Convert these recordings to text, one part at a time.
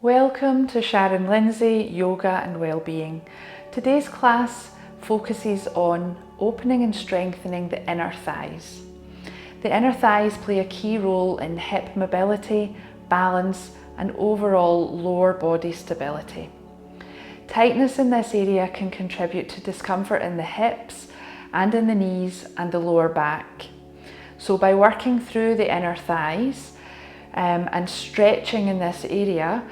Welcome to Sharon Lindsay Yoga and Wellbeing. Today's class focuses on opening and strengthening the inner thighs. The inner thighs play a key role in hip mobility, balance and overall lower body stability. Tightness in this area can contribute to discomfort in the hips and in the knees and the lower back. So by working through the inner thighs and stretching in this area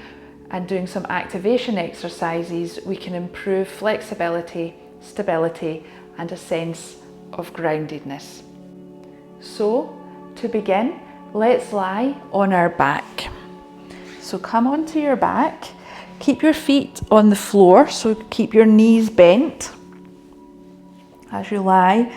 and doing some activation exercises, we can improve flexibility, stability and a sense of groundedness. So to begin, let's lie on our back. So come onto your back, keep your feet on the floor, so keep your knees bent as you lie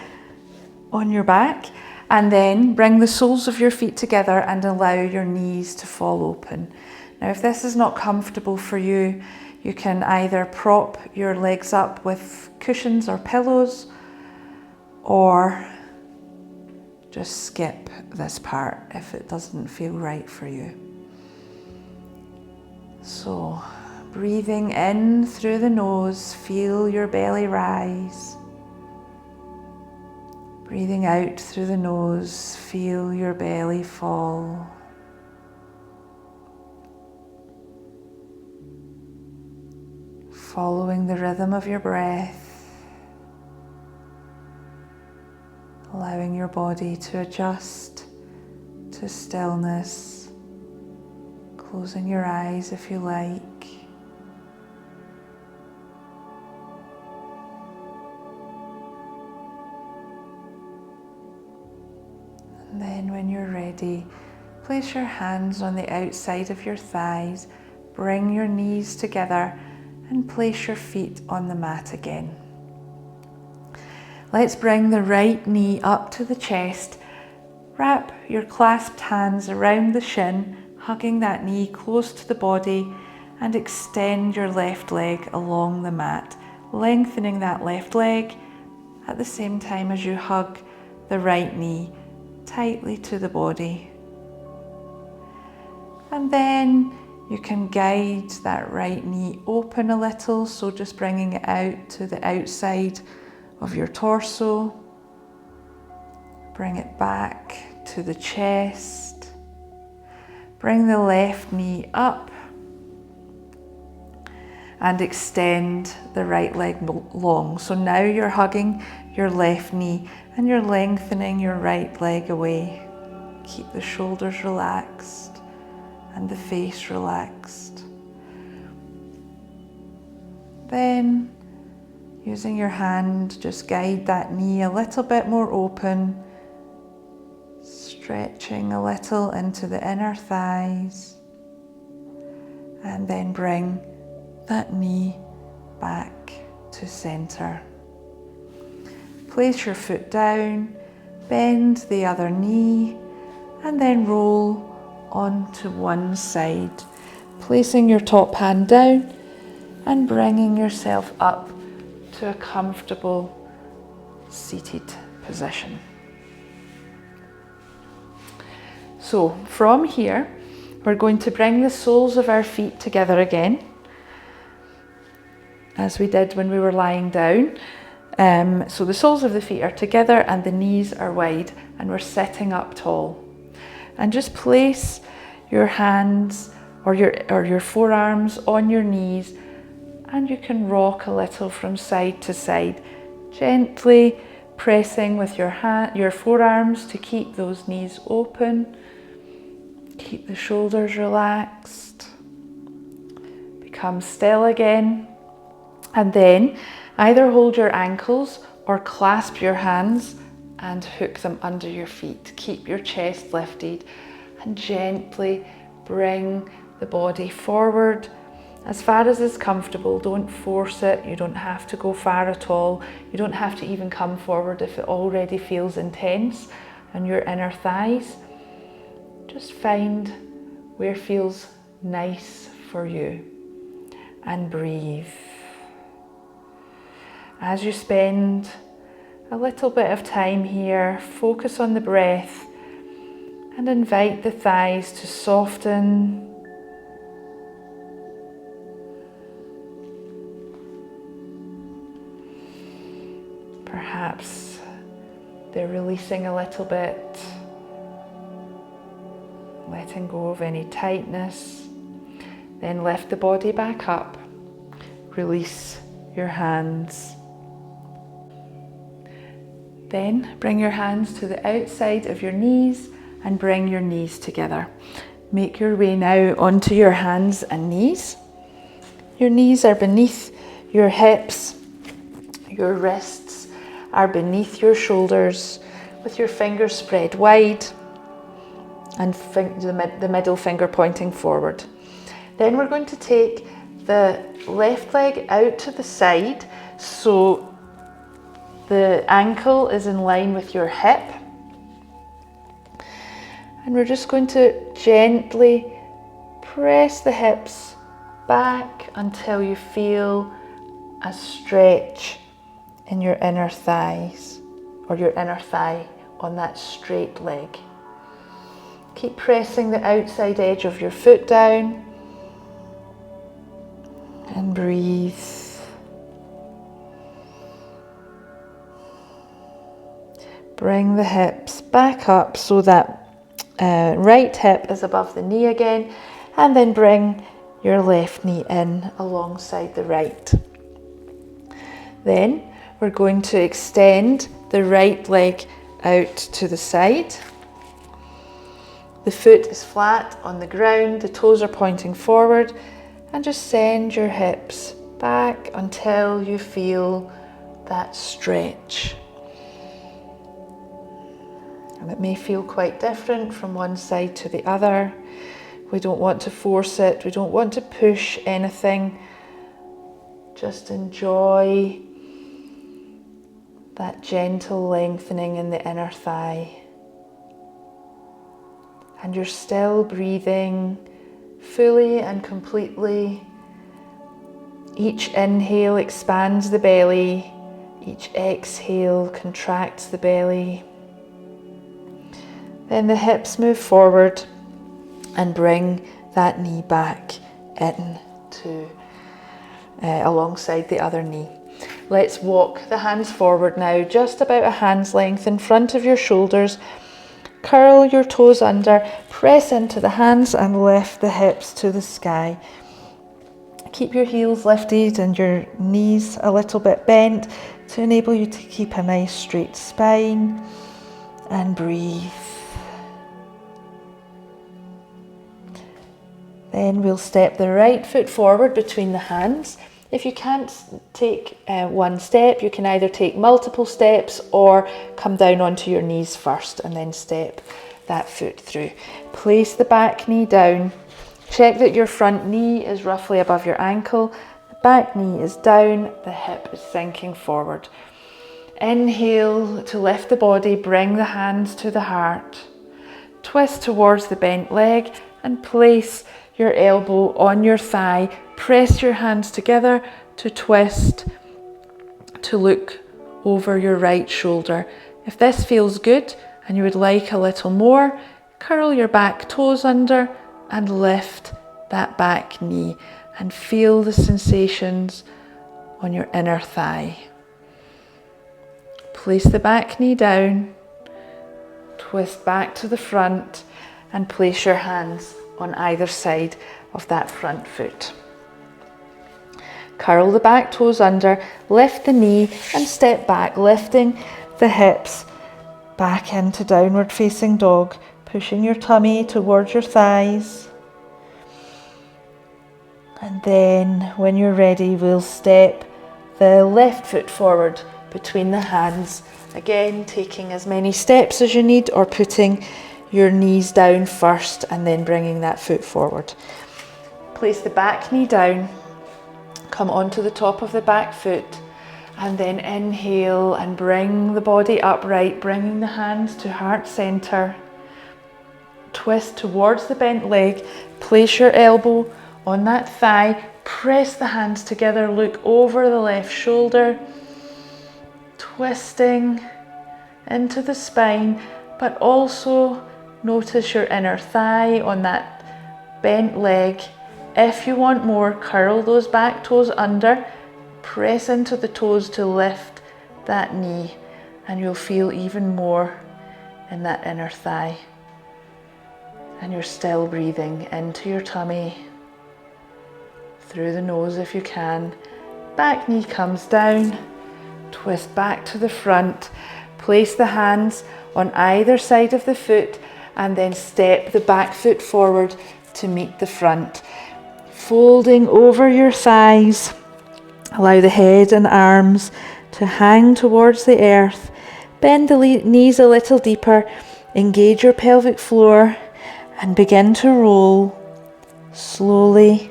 on your back, and then bring the soles of your feet together and allow your knees to fall open. Now if this is not comfortable for you, you can either prop your legs up with cushions or pillows, or just skip this part if it doesn't feel right for you. So breathing in through the nose, feel your belly rise. Breathing out through the nose, feel your belly fall. Following the rhythm of your breath, allowing your body to adjust to stillness, closing your eyes if you like. And then when you're ready, place your hands on the outside of your thighs, bring your knees together and place your feet on the mat again. Let's bring the right knee up to the chest. Wrap your clasped hands around the shin, hugging that knee close to the body, and extend your left leg along the mat, lengthening that left leg at the same time as you hug the right knee tightly to the body. And then you can guide that right knee open a little, so just bringing it out to the outside of your torso. Bring it back to the chest. Bring the left knee up and extend the right leg long. So now you're hugging your left knee and you're lengthening your right leg away. Keep the shoulders relaxed and the face relaxed. Then, using your hand, just guide that knee a little bit more open, stretching a little into the inner thighs, and then bring that knee back to center. Place your foot down, bend the other knee, and then roll onto one side, placing your top hand down and bringing yourself up to a comfortable seated position. So from here, we're going to bring the soles of our feet together again, as we did when we were lying down. So the soles of the feet are together and the knees are wide, and we're sitting up tall. And just place your hands or your forearms on your knees, and you can rock a little from side to side, gently pressing with your forearms to keep those knees open. Keep the shoulders relaxed. Become still again. And then either hold your ankles or clasp your hands and hook them under your feet. Keep your chest lifted and gently bring the body forward as far as is comfortable. Don't force it. You don't have to go far at all. You don't have to even come forward if it already feels intense on your inner thighs. Just find where feels nice for you and breathe. As you spend a little bit of time here, focus on the breath and invite the thighs to soften Perhaps they're releasing a little bit, letting go of any tightness. Then lift the body back up, release your hands. Then bring your hands to the outside of your knees and bring your knees together. Make your way now onto your hands and knees. Your knees are beneath your hips, your wrists are beneath your shoulders with your fingers spread wide and the middle finger pointing forward. Then we're going to take the left leg out to the side so the ankle is in line with your hip. And we're just going to gently press the hips back until you feel a stretch in your inner thighs, or your inner thigh on that straight leg. Keep pressing the outside edge of your foot down and breathe. Bring the hips back up so that right hip is above the knee again, and then bring your left knee in alongside the right. Then we're going to extend the right leg out to the side. The foot is flat on the ground, the toes are pointing forward, and just send your hips back until you feel that stretch. And it may feel quite different from one side to the other. We don't want to force it, we don't want to push anything. Just enjoy that gentle lengthening in the inner thigh. And you're still breathing fully and completely. Each inhale expands the belly, each exhale contracts the belly. Then the hips move forward and bring that knee back in to alongside the other knee. Let's walk the hands forward now, just about a hand's length in front of your shoulders. Curl your toes under, press into the hands and lift the hips to the sky. Keep your heels lifted and your knees a little bit bent to enable you to keep a nice straight spine, and breathe. Then we'll step the right foot forward between the hands. If you can't take one step, you can either take multiple steps or come down onto your knees first and then step that foot through. Place the back knee down. Check that your front knee is roughly above your ankle. The back knee is down, the hip is sinking forward. Inhale to lift the body, bring the hands to the heart. Twist towards the bent leg and place your elbow on your thigh. Press your hands together to twist, to look over your right shoulder. If this feels good and you would like a little more, curl your back toes under and lift that back knee and feel the sensations on your inner thigh. Place the back knee down, twist back to the front and place your hands on either side of that front foot. Curl the back toes under, lift the knee and step back, lifting the hips back into downward facing dog, pushing your tummy towards your thighs. And then when you're ready, we'll step the left foot forward between the hands. Again, taking as many steps as you need, or putting your knees down first and then bringing that foot forward. Place the back knee down, come onto the top of the back foot, and then inhale and bring the body upright, bringing the hands to heart center. Twist towards the bent leg, place your elbow on that thigh, press the hands together, look over the left shoulder, twisting into the spine, but also notice your inner thigh on that bent leg. If you want more, curl those back toes under, press into the toes to lift that knee, and you'll feel even more in that inner thigh. And you're still breathing into your tummy, through the nose if you can. Back knee comes down, twist back to the front, place the hands on either side of the foot, and then step the back foot forward to meet the front. Folding over your thighs, allow the head and arms to hang towards the earth. Bend the knees a little deeper, engage your pelvic floor, and begin to roll slowly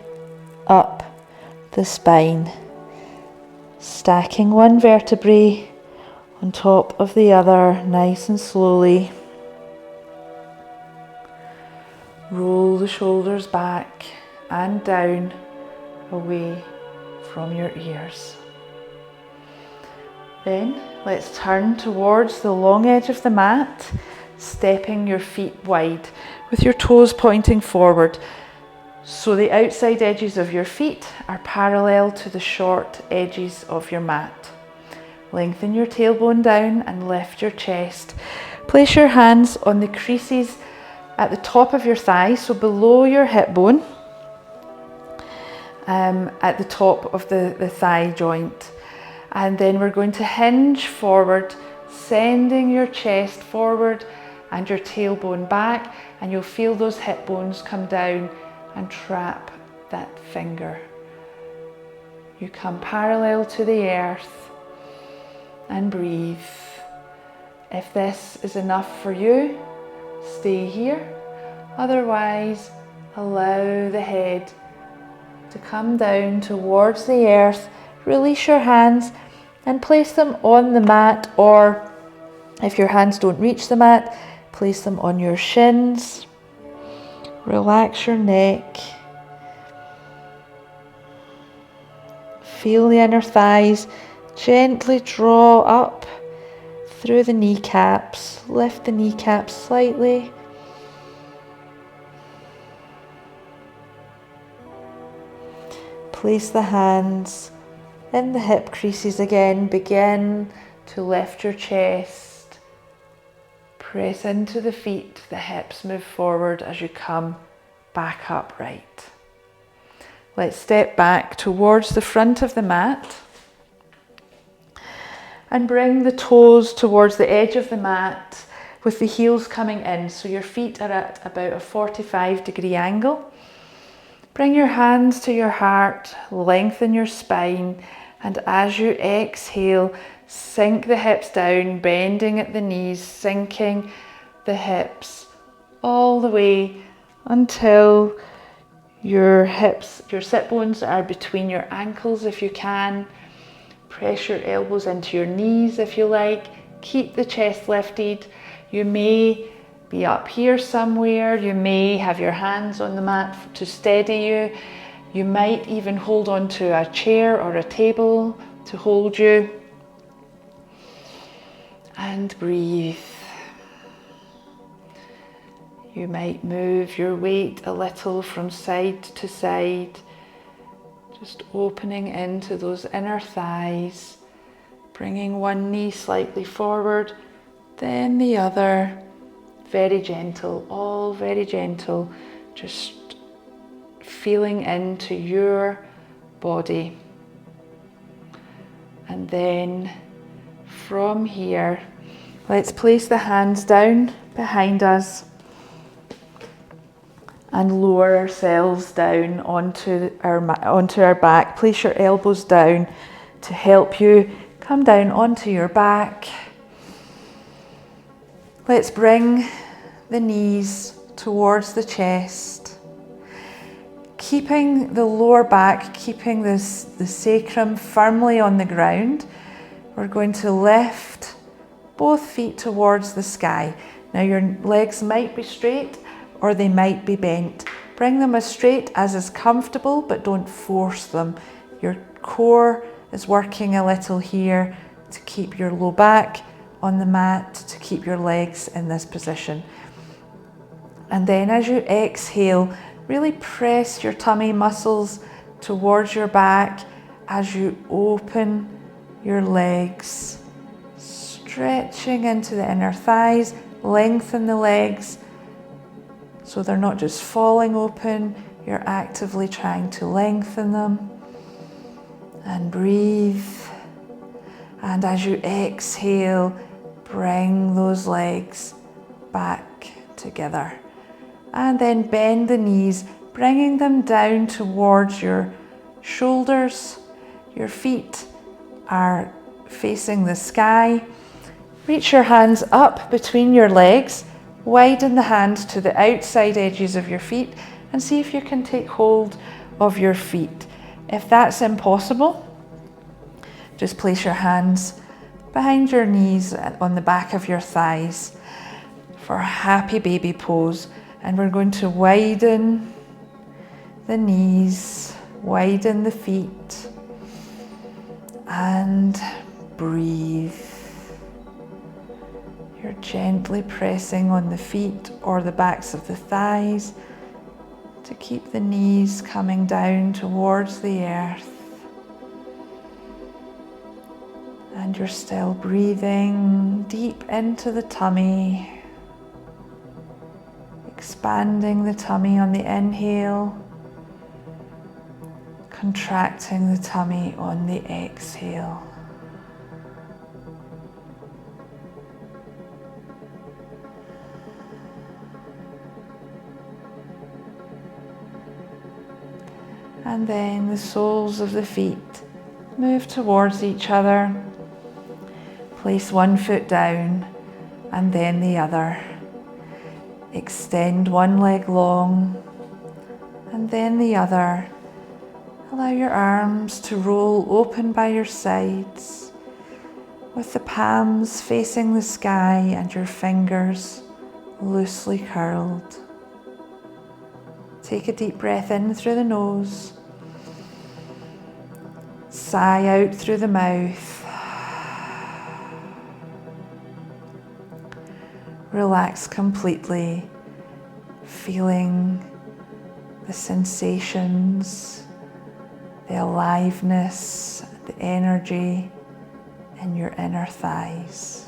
up the spine, stacking one vertebrae on top of the other, nice and slowly. Roll the shoulders back and down, away from your ears. Then let's turn towards the long edge of the mat, stepping your feet wide with your toes pointing forward, so the outside edges of your feet are parallel to the short edges of your mat. Lengthen your tailbone down and lift your chest. Place your hands on the creases at the top of your thighs, so below your hip bone, at the top of the thigh joint. And then we're going to hinge forward, sending your chest forward and your tailbone back, and you'll feel those hip bones come down and trap that finger. You come parallel to the earth and breathe. If this is enough for you, stay here. Otherwise, allow the head to come down towards the earth. Release your hands and place them on the mat, or if your hands don't reach the mat, place them on your shins. Relax your neck. Feel the inner thighs gently draw up through the kneecaps. Lift the kneecaps slightly. Place the hands in the hip creases again. Begin to lift your chest. Press into the feet. The hips move forward as you come back upright. Let's step back towards the front of the mat and bring the toes towards the edge of the mat with the heels coming in, so your feet are at about a 45-degree angle. Bring your hands to your heart, lengthen your spine, and as you exhale, sink the hips down, bending at the knees, sinking the hips all the way until your sit bones are between your ankles if you can. Press your elbows into your knees if you like. Keep the chest lifted. You may be up here somewhere. You may have your hands on the mat to steady you. You might even hold on to a chair or a table to hold you. And breathe. You might move your weight a little from side to side, just opening into those inner thighs, bringing one knee slightly forward, then the other. Very gentle, all very gentle, just feeling into your body. And then from here, let's place the hands down behind us and lower ourselves down onto our back. Place your elbows down to help you come down onto your back. Let's bring the knees towards the chest, keeping the lower back, keeping the sacrum firmly on the ground. We're going to lift both feet towards the sky. Now your legs might be straight or they might be bent. Bring them as straight as is comfortable, but don't force them. Your core is working a little here to keep your low back on the mat, to keep your legs in this position. And then as you exhale, really press your tummy muscles towards your back as you open your legs stretching into the inner thighs. Lengthen the legs so they're not just falling open, you're actively trying to lengthen them. And breathe. And as you exhale, bring those legs back together. And then bend the knees, bringing them down towards your shoulders. Your feet are facing the sky. Reach your hands up between your legs. Widen the hands to the outside edges of your feet and see if you can take hold of your feet. If that's impossible, just place your hands behind your knees on the back of your thighs for a happy baby pose. And we're going to widen the knees, widen the feet, and breathe. You're gently pressing on the feet or the backs of the thighs to keep the knees coming down towards the earth. And you're still breathing deep into the tummy, expanding the tummy on the inhale, contracting the tummy on the exhale. And then the soles of the feet move towards each other. Place one foot down and then the other. Extend one leg long and then the other. Allow your arms to roll open by your sides with the palms facing the sky and your fingers loosely curled. Take a deep breath in through the nose. Sigh out through the mouth. Relax completely, feeling the sensations, the aliveness, the energy in your inner thighs.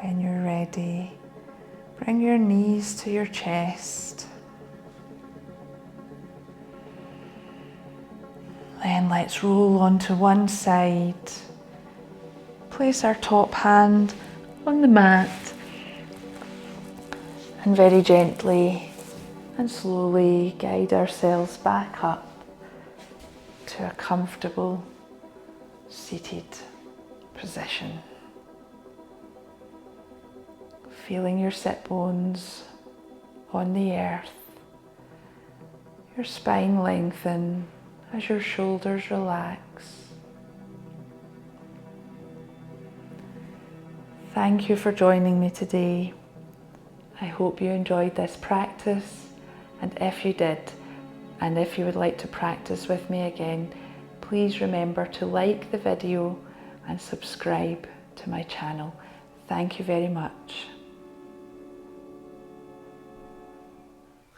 When you're ready, bring your knees to your chest. Then let's roll onto one side. Place our top hand on the mat and very gently and slowly guide ourselves back up to a comfortable seated position. Feeling your sit bones on the earth, your spine lengthen as your shoulders relax. Thank you for joining me today. I hope you enjoyed this practice, and if you did, and if you would like to practice with me again, please remember to like the video and subscribe to my channel. Thank you very much.